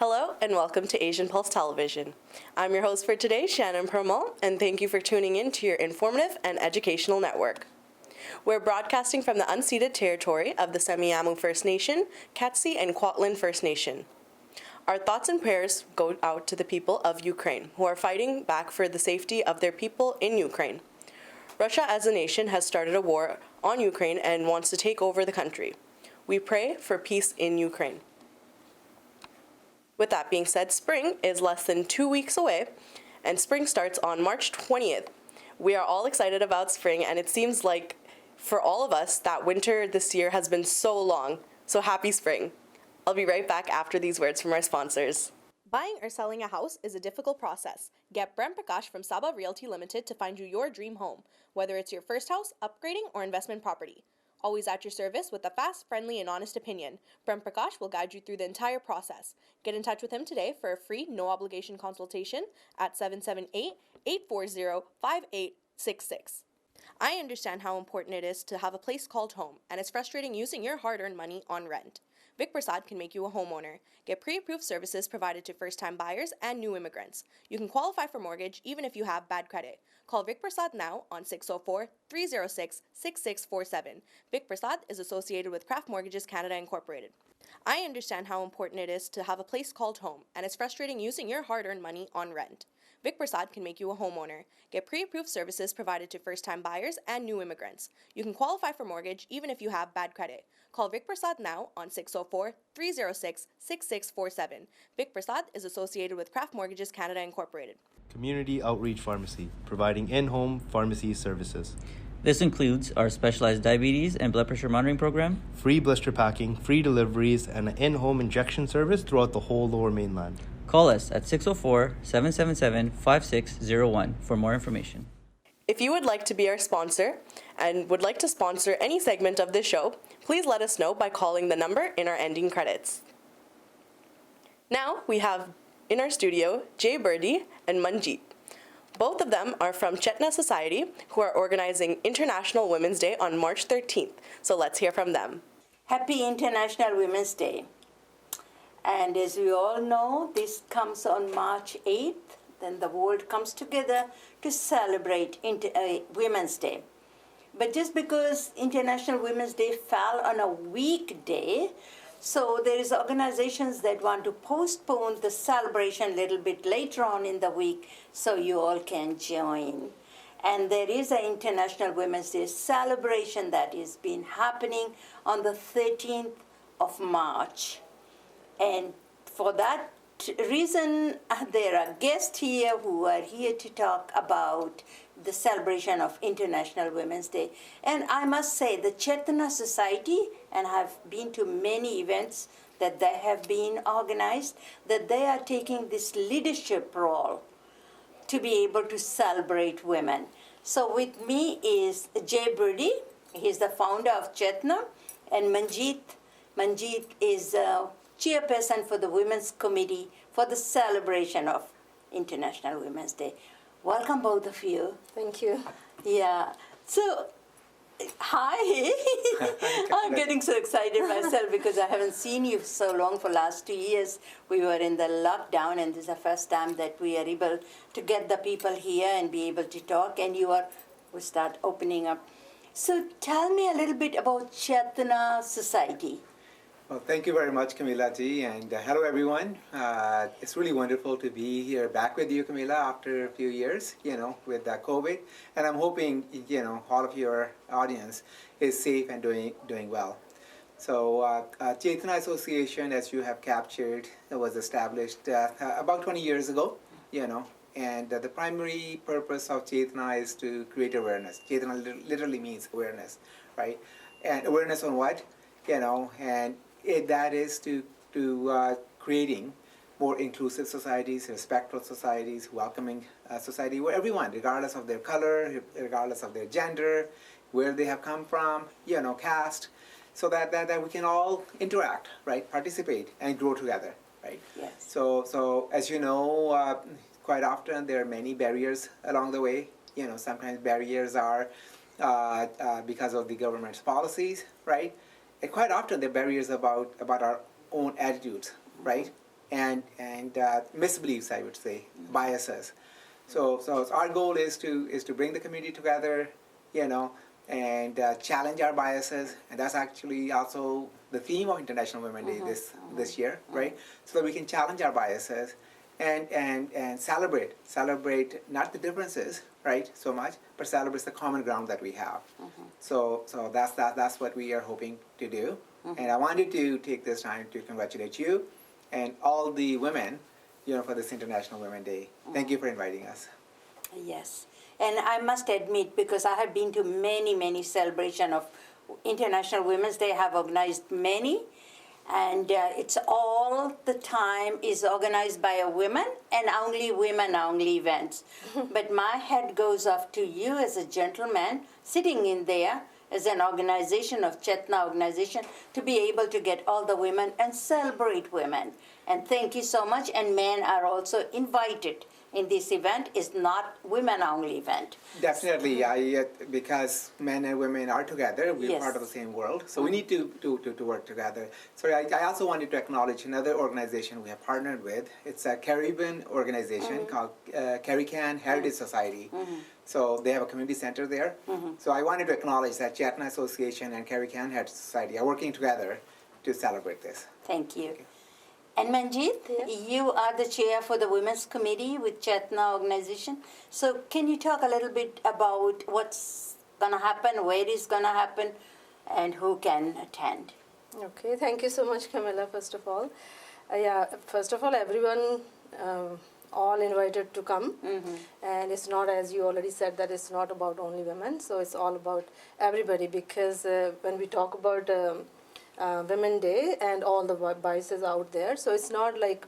Hello and welcome to Asian Pulse Television. I'm your host for today, Shannon Permal, and thank you for tuning in to your informative and educational network. We're broadcasting from the unceded territory of the Semiahmoo First Nation, Katzie and Kwantlen First Nation. Our thoughts and prayers go out to the people of Ukraine who are fighting back for the safety of their people in Ukraine. Russia as a nation has started a war on Ukraine and wants to take over the country. We pray for peace in Ukraine. With that being said, spring is less than 2 weeks away, and spring starts on March 20th. We are all excited about spring, and it seems like for all of us that winter this year has been so long. So happy spring. I'll be right back after these words from our sponsors. Buying or selling a house is a difficult process. Get Brent Prakash from Saba Realty Limited to find you your dream home, whether it's your first house, upgrading, or investment property. Always at your service with a fast, friendly, and honest opinion, Brent Prakash will guide you through the entire process. Get in touch with him today for a free, no-obligation consultation at 778-840-5866. I understand how important it is to have a place called home, and it's frustrating using your hard-earned money on rent. Vic Prasad can make you a homeowner. Get pre-approved services provided to first-time buyers and new immigrants. You can qualify for mortgage even if you have bad credit. Call Vic Prasad now on 604-306-6647. Vic Prasad is associated with Craft Mortgages Canada Incorporated. I understand how important it is to have a place called home, and it's frustrating using your hard-earned money on rent. Vic Prasad can make you a homeowner. Get pre-approved services provided to first-time buyers and new immigrants. You can qualify for mortgage even if you have bad credit. Call Vic Prasad now on 604-306-6647. Vic Prasad is associated with Craft Mortgages Canada Incorporated. Community Outreach Pharmacy, providing in-home pharmacy services. This includes our specialized diabetes and blood pressure monitoring program, Free blister packing, free deliveries, and an in-home injection service throughout the whole Lower Mainland. Call us at 604-777-5601 for more information. If you would like to be our sponsor and would like to sponsor any segment of this show, please let us know by calling the number in our ending credits. Now we have in our studio Jay Birdie and Manjeet. Both of them are from Chetna Society, who are organizing International Women's Day on March 13th. So let's hear from them. Happy International Women's Day. And as we all know, this comes on March 8th. Then the world comes together to celebrate Women's Day. But just because International Women's Day fell on a weekday, so there is organizations that want to postpone the celebration a little bit later on in the week so you all can join. And there is an International Women's Day celebration that has been happening on the 13th of March. And for that reason, there are guests here who are here to talk about the celebration of International Women's Day. And I must say, the Chetna Society, and I've been to many events that they have been organized, that they are taking this leadership role to be able to celebrate women. So with me is Jay Birdie. He's the founder of Chetna, and Manjeet is chairperson for the Women's Committee for the celebration of International Women's Day. Welcome, both of you. Thank you. Yeah. So, hi. I'm getting so excited myself because I haven't seen you so long. For last 2 years, we were in the lockdown, and this is the first time that we are able to get the people here and be able to talk, and we start opening up. So tell me a little bit about Chetna Society. Well, thank you very much, Camila ji, and hello everyone. It's really wonderful to be here back with you, Camila, after a few years, with COVID. And I'm hoping, all of your audience is safe and doing well. So, Chetna Association, as you have captured, was established about 20 years ago, and the primary purpose of Chetna is to create awareness. Chetna literally means awareness, right? And awareness on what? And that is to creating more inclusive societies, respectful societies, welcoming society where everyone, regardless of their color, regardless of their gender, where they have come from, caste, so that we can all interact, right, participate and grow together, right? Yes. So as you know, quite often there are many barriers along the way. Sometimes barriers are because of the government's policies, right? And quite often the barriers about our own attitudes, right? and misbeliefs, I would say, biases. So our goal is to bring the community together, you know, and challenge our biases, and that's actually also the theme of International Women's Day this year, right? So that we can challenge our biases and celebrate not the differences, right, so much, but celebrate the common ground that we have. So that's what we are hoping to do. And I wanted to take this time to congratulate you and all the women, you know, for this International Women's Day. Thank you for inviting us. Yes, and I must admit, because I have been to many celebration of International Women's Day, I have organized many, and it's all the time is organized by a woman and only women only events. But my hat goes off to you as a gentleman sitting in there as an organization of Chetna organization to be able to get all the women and celebrate women. And thank you so much. And men are also invited in this event. It's not women only event. Definitely, because men and women are together, we're Yes. part of the same world, so we need to work together. So I also wanted to acknowledge another organization we have partnered with. It's a Caribbean organization called Carrican Heritage Society. So they have a community center there. So I wanted to acknowledge that Chetna Association and Carrican Heritage Society are working together to celebrate this. Thank you. And Manjeet, you are the chair for the Women's Committee with Chetna organization. So can you talk a little bit about what's going to happen, where it's going to happen, and who can attend? Okay, thank you so much, Camilla, first of all. First of all, everyone, all invited to come. And it's not, as you already said, that it's not about only women. So it's all about everybody, because when we talk about Women's Day and all the biases out there, so it's not like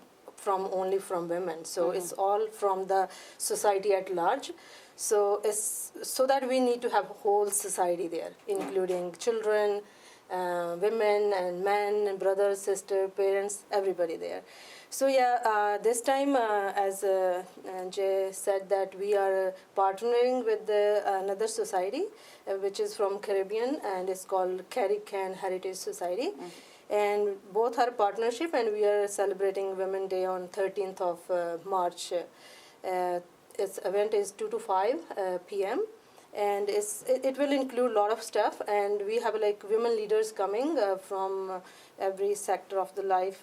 only from women. So it's all from the society at large. So it's so that we need to have whole society there, including children, women and men and brothers, sisters, parents, everybody there. So this time, as Jay said, that we are partnering with another society, which is from Caribbean, and it's called Carrican Heritage Society. And both are partnership, and we are celebrating Women's Day on 13th of March. Its event is 2 to 5 p.m. And it will include a lot of stuff, and we have like women leaders coming from every sector of the life.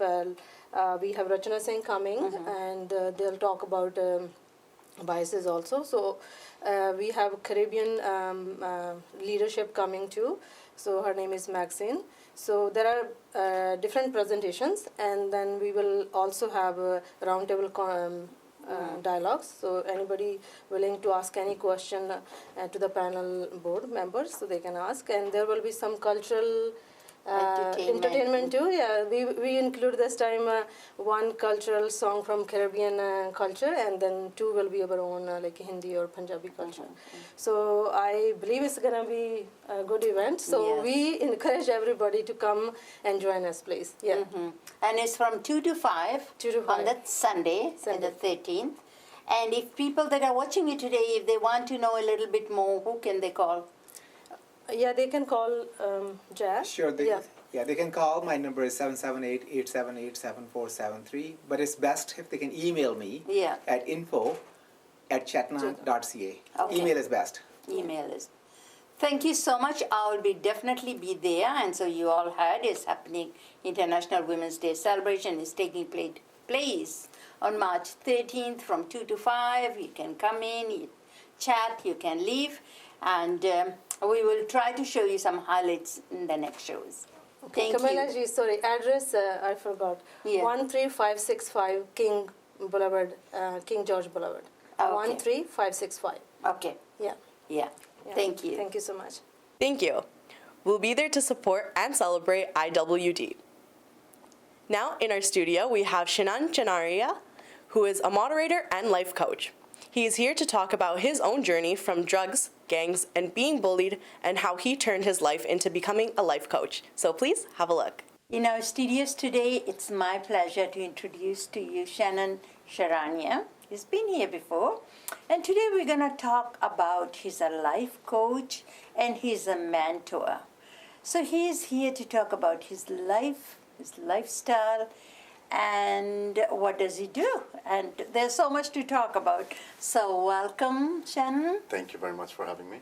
We have Rachana Singh coming, and they'll talk about biases also. So we have Caribbean leadership coming too. So her name is Maxine. So there are different presentations, and then we will also have a roundtable dialogues. So anybody willing to ask any question to the panel board members, so they can ask. And there will be some cultural entertainment too. Yeah, we include this time one cultural song from Caribbean culture, and then two will be our own like Hindi or Punjabi culture. So I believe it's gonna be a good event. So we encourage everybody to come and join us, please. Yeah. And it's from 2 to 5, 2 to 5. on that Sunday, the 13th. And if people that are watching it today, if they want to know a little bit more, who can they call? Yeah, they can call Jazz. Sure. They can call. My number is 778-878-7473. But it's best if they can email me at info@chetna.ca. Okay. Email is best. Email is. Thank you so much. I will definitely be there. And so you all heard it's happening. International Women's Day celebration is taking place on March 13th from 2 to 5. You can come in, you chat, you can leave. And we will try to show you some highlights in the next shows. Thank Kamala you. ji, sorry, address I forgot. 13565 King Boulevard, King George Boulevard. Okay. 13565. Okay. Yeah. Yeah. Thank you. Thank you so much. Thank you. We'll be there to support and celebrate IWD. Now in our studio, we have Shinan Chanaria, who is a moderator and life coach. He is here to talk about his own journey from drugs, gangs, and being bullied, and how he turned his life into becoming a life coach. So please have a look. In our studios today, it's my pleasure to introduce to you Shannon Sharania. He's been here before. And today we're going to talk about he's a life coach and he's a mentor. So he's here to talk about his life, his lifestyle, and what does he do? And there's so much to talk about. So welcome, Shannon. Thank you very much for having me.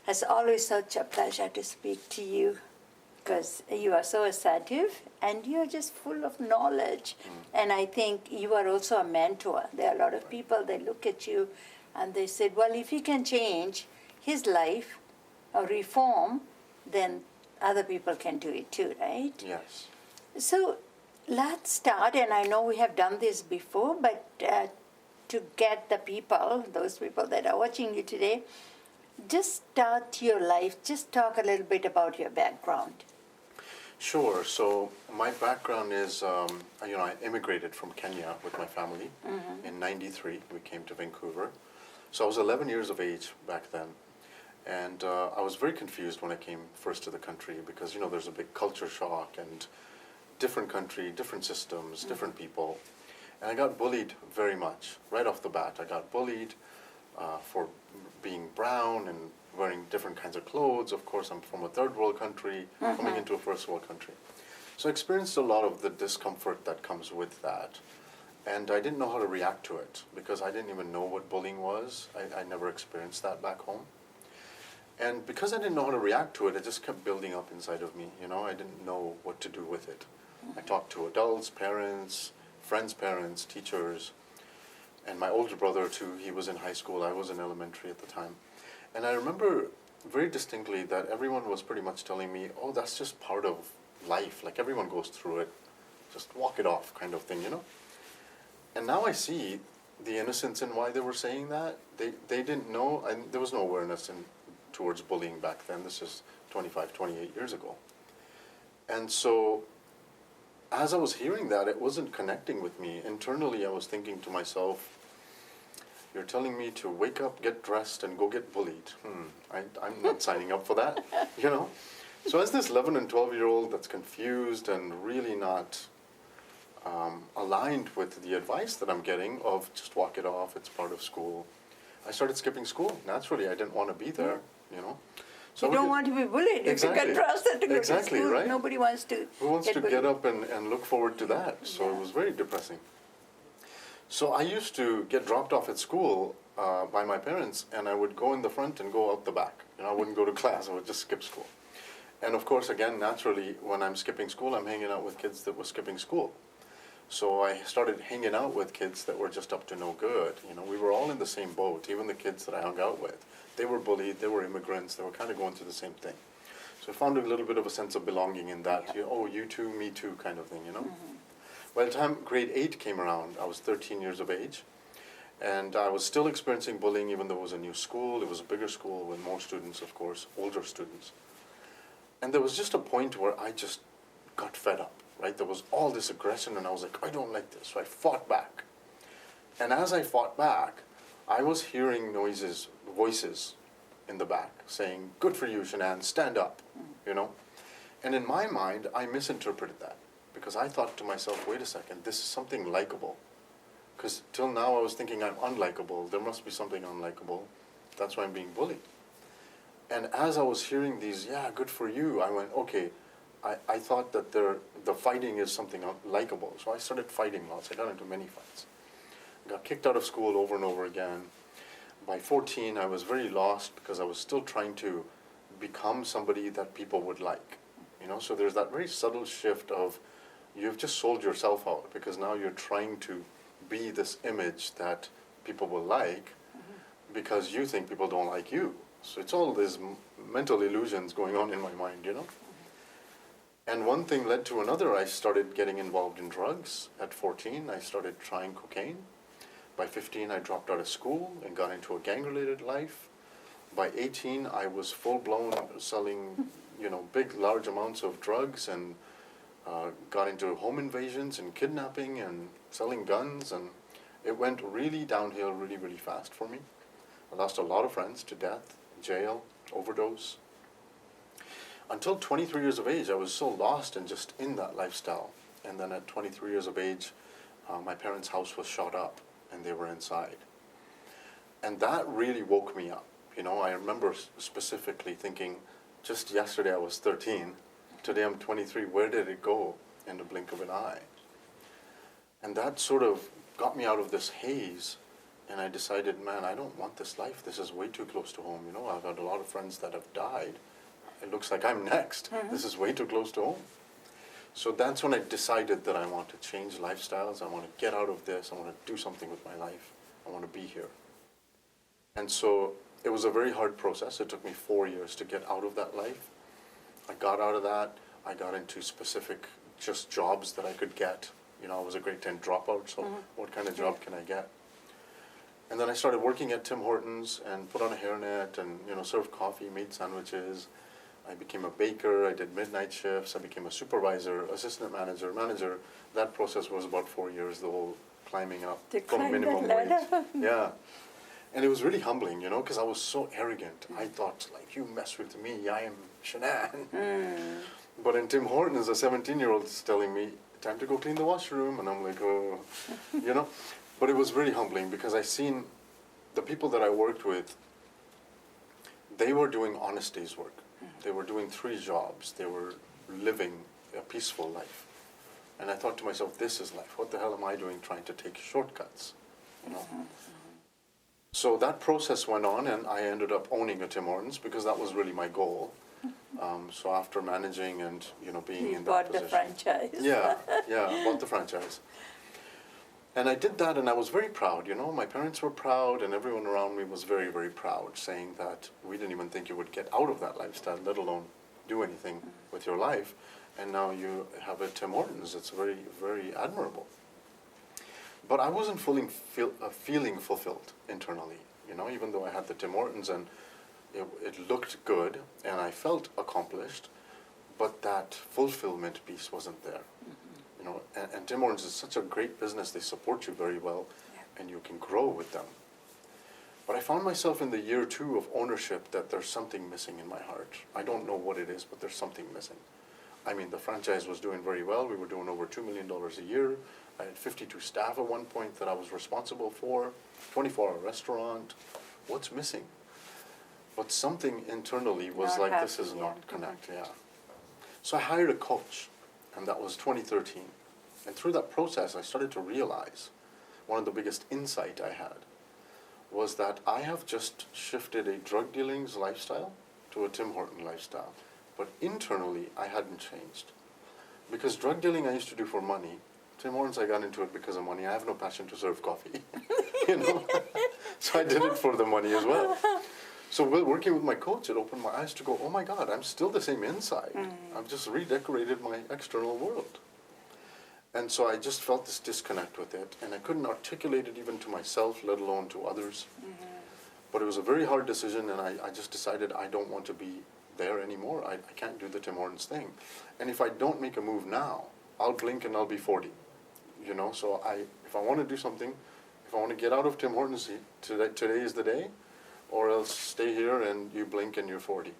It's always such a pleasure to speak to you because you are so assertive and you're just full of knowledge. And I think you are also a mentor. There are a lot of people that look at you and they said, well, if he can change his life or reform, then other people can do it too, right? Yes. So let's start, and I know we have done this before, but to get the people, those people that are watching you today, just start your life, just talk a little bit about your background. Sure. So my background is, I immigrated from Kenya with my family in '93. We came to Vancouver. So I was 11 years of age back then. And I was very confused when I came first to the country because, there's a big culture shock and different country, different systems, different people. And I got bullied very much right off the bat. I got bullied for being brown and wearing different kinds of clothes. Of course, I'm from a third world country, coming into a first world country. So I experienced a lot of the discomfort that comes with that. And I didn't know how to react to it because I didn't even know what bullying was. I never experienced that back home. And because I didn't know how to react to it, it just kept building up inside of me. I didn't know what to do with it. I talked to adults, parents, friends' parents, teachers, and my older brother too. He was in high school. I was in elementary at the time. And I remember very distinctly that everyone was pretty much telling me, oh, that's just part of life. Like everyone goes through it. Just walk it off kind of thing, And now I see the innocence in why they were saying that. They didn't know, and there was no awareness towards bullying back then. This is 25, 28 years ago. And so as I was hearing that, it wasn't connecting with me. Internally, I was thinking to myself, you're telling me to wake up, get dressed, and go get bullied. I'm not signing up for that, So as this 11 and 12-year-old that's confused and really not aligned with the advice that I'm getting of just walk it off, it's part of school, I started skipping school. Naturally, I didn't want to be there, So You don't want to be bullied. Exactly. If you get trusted to go Exactly, to school, right? nobody wants to Who wants to bullied. get up and look forward to that? So it was very depressing. So I used to get dropped off at school by my parents, and I would go in the front and go out the back. I wouldn't go to class. I would just skip school. And of course, again, naturally, when I'm skipping school, I'm hanging out with kids that were skipping school. So I started hanging out with kids that were just up to no good. We were all in the same boat, even the kids that I hung out with. They were bullied, they were immigrants, they were kind of going through the same thing. So I found a little bit of a sense of belonging in that. You too, me too kind of thing, By the time grade 8 came around, I was 13 years of age. And I was still experiencing bullying even though it was a new school. It was a bigger school with more students, of course, older students. And there was just a point where I just got fed up, right? There was all this aggression and I was like, I don't like this. So I fought back. And as I fought back, I was hearing voices in the back saying, good for you, Shanann, stand up, And in my mind, I misinterpreted that because I thought to myself, wait a second, this is something likable. Because till now I was thinking I'm unlikable. There must be something unlikable. That's why I'm being bullied. And as I was hearing these, yeah, good for you, I went, okay, I thought that the fighting is something likable. So I started fighting lots. I got into many fights. I got kicked out of school over and over again. By 14, I was very lost because I was still trying to become somebody that people would like. So there's that very subtle shift of you've just sold yourself out because now you're trying to be this image that people will like because you think people don't like you. So it's all these mental illusions going on in my mind, And one thing led to another. I started getting involved in drugs. At 14, I started trying cocaine. By 15, I dropped out of school and got into a gang-related life. By 18, I was full-blown selling, big, large amounts of drugs and got into home invasions and kidnapping and selling guns. And it went really downhill really, really fast for me. I lost a lot of friends to death, jail, overdose. Until 23 years of age, I was so lost and just in that lifestyle. And then at 23 years of age, my parents' house was shot up and they were inside. And that really woke me up. I remember specifically thinking, just yesterday I was 13, today I'm 23, where did it go in the blink of an eye? And that sort of got me out of this haze. And I decided, man, I don't want this life. This is way too close to home. You know, I've had a lot of friends that have died. It looks like I'm next. This is way too close to home. So that's when I decided that I want to change lifestyles. I want to get out of this. I want to do something with my life. I want to be here. And so it was a very hard process. It took me 4 years to get out of that life. I got out of that. I got into specific just jobs that I could get. You know, I was a grade 10 dropout, so what kind of job can I get? And then I started working at Tim Hortons and put on a hairnet and, you know, served coffee, made sandwiches. I became a baker. I did midnight shifts. I became a supervisor, assistant manager, manager. That process was about 4 years, the whole climbing up To from climb minimum that wage. ladder. Yeah. And it was really humbling, you know, because I was so arrogant. I thought, like, you mess with me, I am Shanann. But in Tim Hortons, a 17-year-old is telling me, time to go clean the washroom. And I'm like, oh, you know. But it was really humbling because I seen the people that I worked with, they were doing honest day's work. They were doing 3 jobs. They were living a peaceful life. And I thought to myself, this is life. What the hell am I doing trying to take shortcuts? You know? So that process went on, and I ended up owning a Tim Hortons because that was really my goal. So after managing and, you know, being You in that bought the position. franchise. Yeah, I bought the franchise. And I did that, and I was very proud, you know. My parents were proud, and everyone around me was very, very proud, saying that we didn't even think you would get out of that lifestyle, let alone do anything with your life. And now you have a Tim Hortons. It's very, very admirable. But I wasn't feeling fulfilled internally, you know, even though I had the Tim Hortons and it looked good and I felt accomplished, but that fulfillment piece wasn't there. You know, and Tim Hortons is such a great business. They support you very well, and you can grow with them. But I found myself in the year 2 of ownership that there's something missing in my heart. I don't know what it is, but there's something missing. I mean, the franchise was doing very well. We were doing over $2 million a year. I had 52 staff at one point that I was responsible for, 24-hour restaurant. What's missing? But something internally was Not like, this happy, is yeah. not connect, yeah. So I hired a coach, and that was 2013. And through that process, I started to realize one of the biggest insight I had was that I have just shifted a drug dealing's lifestyle to a Tim Horton lifestyle. But internally, I hadn't changed. Because drug dealing I used to do for money. Tim Hortons, I got into it because of money. I have no passion to serve coffee, you know. So I did it for the money as well. So while working with my coach, it opened my eyes to go, oh my God, I'm still the same inside. I've just redecorated my external world. And so I just felt this disconnect with it, and I couldn't articulate it even to myself, let alone to others. But it was a very hard decision, and I just decided I don't want to be there anymore. I can't do the Tim Hortons thing. And if I don't make a move now, I'll blink and I'll be 40. You know, so if I want to do something, if I want to get out of Tim Hortons, today is the day, or else stay here and you blink and you're 40.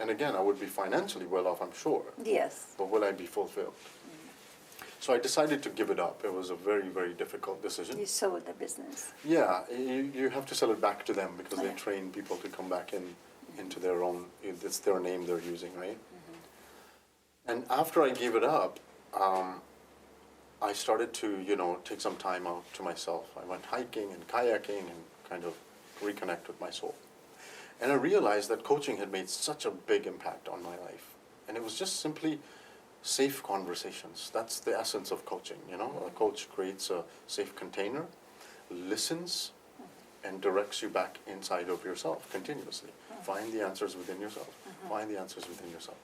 And again, I would be financially well off, I'm sure. Yes. But will I be fulfilled? So I decided to give it up. It was a very, very difficult decision. You sold the business. Yeah, you have to sell it back to them because they train people to come back into their own, it's their name they're using, right? And after I gave it up, I started to, you know, take some time out to myself. I went hiking and kayaking and kind of reconnect with my soul. And I realized that coaching had made such a big impact on my life. And it was just simply safe conversations. That's the essence of coaching, you know. A coach creates a safe container, listens, and directs you back inside of yourself continuously. Find the answers within yourself. Find the answers within yourself.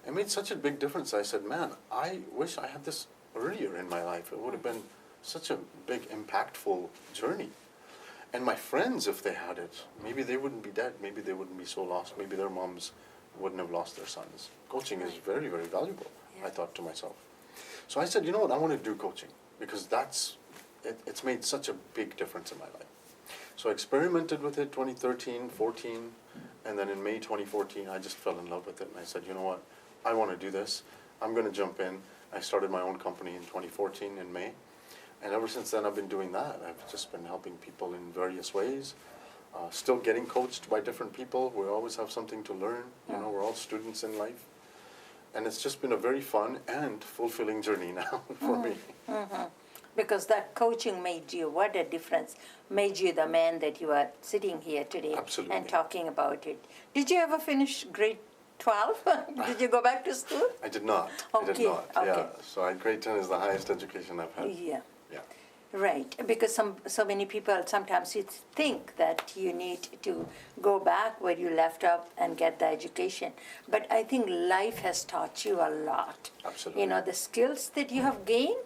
It made such a big difference. I said, man, I wish I had this earlier in my life. It would have been such a big, impactful journey. And my friends, if they had it, maybe they wouldn't be dead. Maybe they wouldn't be so lost. Maybe their moms wouldn't have lost their sons. Coaching is very, very valuable, I thought to myself. So I said, you know what, I want to do coaching because it's made such a big difference in my life. So I experimented with it 2013, 14, and then in May 2014, I just fell in love with it. And I said, you know what, I want to do this. I'm going to jump in. I started my own company in 2014 in May. And ever since then, I've been doing that. I've just been helping people in various ways, still getting coached by different people. We always have something to learn. You know, we're all students in life. And it's just been a very fun and fulfilling journey now for me. because that coaching made you, what a difference, made you the man that you are sitting here today Absolutely. and talking about it. Did you ever finish grade 12? Did you go back to school? I did not. I did Okay, not. okay. Yeah. So grade 10 is the highest education I've had. Yeah. Yeah. Right, because so many people sometimes you think that you need to go back where you left off and get the education. But I think life has taught you a lot. Absolutely. You know, the skills that you have gained,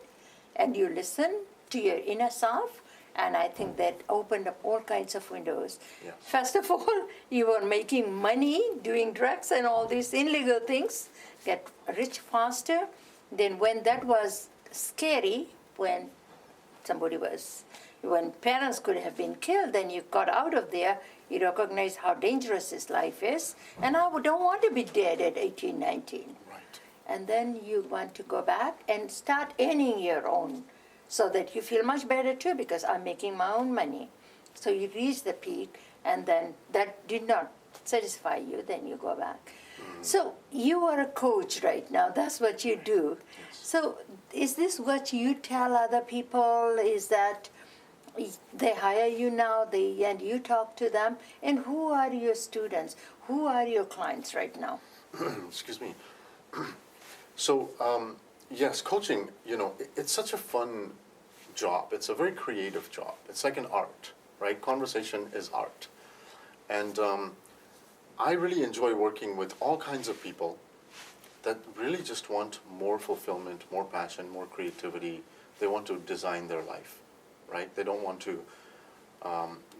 and you listen to your inner self, and I think that opened up all kinds of windows. Yes. First of all, you were making money, doing drugs and all these illegal things, get rich faster. Then when that was scary, when parents could have been killed, then you got out of there, you recognize how dangerous this life is, and I don't want to be dead at 18, 19. Right. And then you want to go back and start earning your own, so that you feel much better too, because I'm making my own money. So you reach the peak, and then that did not satisfy you, then you go back. So you are a coach right now, that's what you do. So is this what you tell other people, is that they hire you now, and you talk to them? And who are your students? Who are your clients right now? Excuse me. So, yes, coaching, it's such a fun job. It's a very creative job. It's like an art, right? Conversation is art. And I really enjoy working with all kinds of people that really just want more fulfillment, more passion, more creativity. They want to design their life, right? They don't want to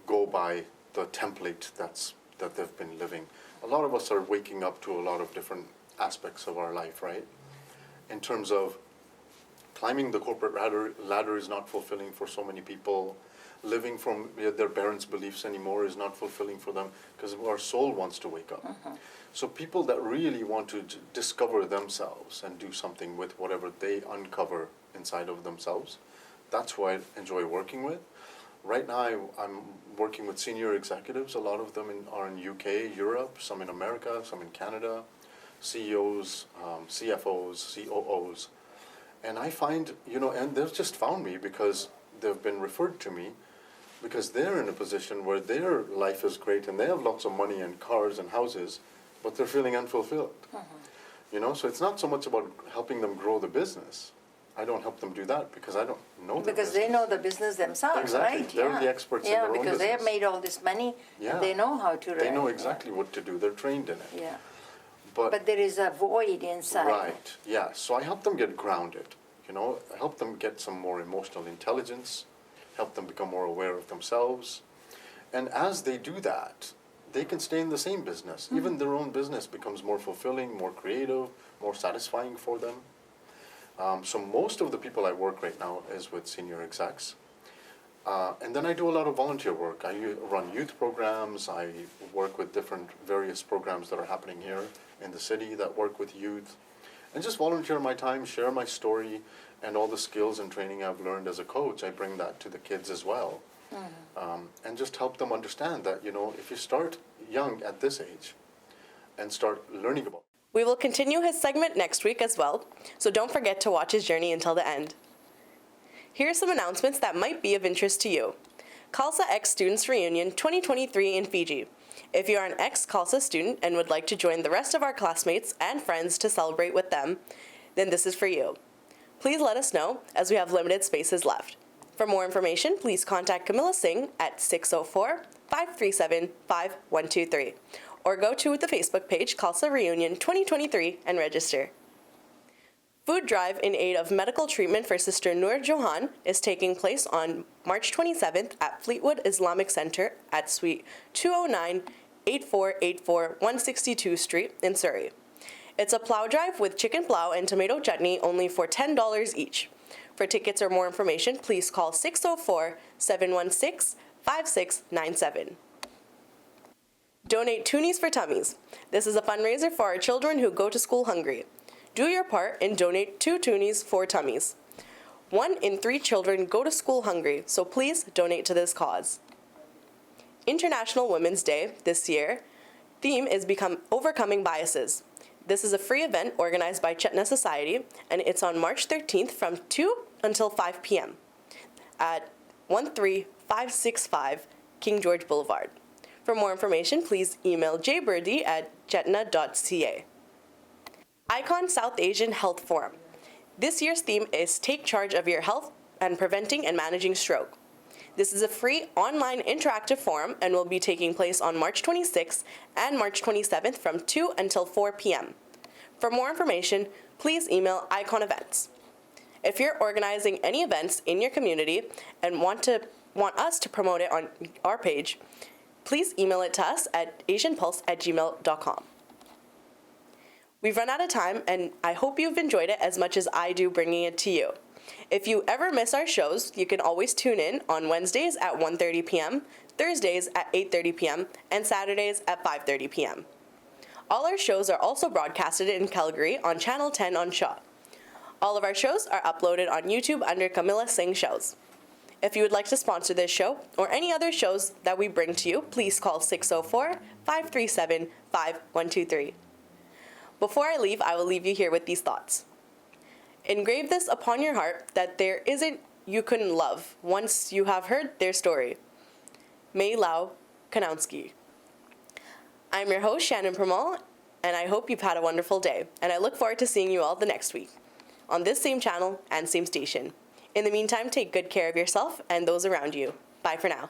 go by the template that they've been living. A lot of us are waking up to a lot of different aspects of our life, right? In terms of climbing the corporate ladder is not fulfilling for so many people. Living from their parents' beliefs anymore is not fulfilling for them, because our soul wants to wake up. So people that really want to discover themselves and do something with whatever they uncover inside of themselves, that's who I enjoy working with. Right now I'm working with senior executives. A lot of them are in UK, Europe, some in America, some in Canada, CEOs, CFOs, COOs. And I find, and they've just found me because they've been referred to me, because they're in a position where their life is great and they have lots of money and cars and houses, but they're feeling unfulfilled. So it's not so much about helping them grow the business. I don't help them do that because I don't know the Because business. they know the business themselves, Exactly. right? They're the experts in their own because they have business. made all this money, Yeah. and they know how to run. They know exactly what to do. They're trained in it. Yeah. But But there is a void inside. right, yeah. So I help them get grounded, I help them get some more emotional intelligence, help them become more aware of themselves. And as they do that, they can stay in the same business. Even their own business becomes more fulfilling, more creative, more satisfying for them. So most of the people I work right now is with senior execs. And then I do a lot of volunteer work. I run youth programs. I work with various programs that are happening here in the city that work with youth. And just volunteer my time, share my story, and all the skills and training I've learned as a coach, I bring that to the kids as well. And just help them understand that, if you start young at this age and start learning about We will continue his segment next week as well, so don't forget to watch his journey until the end. Here are some announcements that might be of interest to you. Khalsa X Students Reunion 2023 in Fiji. If you are an ex-Khalsa student and would like to join the rest of our classmates and friends to celebrate with them, then this is for you. Please let us know, as we have limited spaces left. For more information, please contact Camilla Singh at 604-537-5123 or go to the Facebook page Khalsa Reunion 2023 and register. Food drive in aid of medical treatment for Sister Noor Johan is taking place on March 27th at Fleetwood Islamic Center at Suite 209, 8484 162 Street in Surrey. It's a plow drive with chicken plow and tomato chutney only for $10 each. For tickets or more information, please call 604-716-5697. Donate Toonies for Tummies. This is a fundraiser for our children who go to school hungry. Do your part and donate 2 Toonies for Tummies. 1 in 3 children go to school hungry, so please donate to this cause. International Women's Day this year. Theme is Overcoming Biases. This is a free event organized by Chetna Society, and it's on March 13th from 2 until 5 p.m. at 13565 King George Boulevard. For more information, please email jbirdie@jetna.ca. Icon South Asian Health Forum. This year's theme is Take Charge of Your Health and Preventing and Managing Stroke. This is a free online interactive forum and will be taking place on March 26th and March 27th from 2 until 4 p.m. For more information, please email Icon Events. If you're organizing any events in your community and want us to promote it on our page, please email it to us at asianpulse@gmail.com. We've run out of time, and I hope you've enjoyed it as much as I do bringing it to you. If you ever miss our shows, you can always tune in on Wednesdays at 1:30 p.m., Thursdays at 8:30 p.m., and Saturdays at 5:30 p.m. All our shows are also broadcasted in Calgary on Channel 10 on Shaw. All of our shows are uploaded on YouTube under Camilla Singh Shows. If you would like to sponsor this show or any other shows that we bring to you, please call 604-537-5123. Before I leave, I will leave you here with these thoughts. Engrave this upon your heart that there isn't you couldn't love once you have heard their story. May Lau Kanowski. I'm your host, Shannon Pramal, and I hope you've had a wonderful day, and I look forward to seeing you all the next week on this same channel and same station. In the meantime, take good care of yourself and those around you. Bye for now.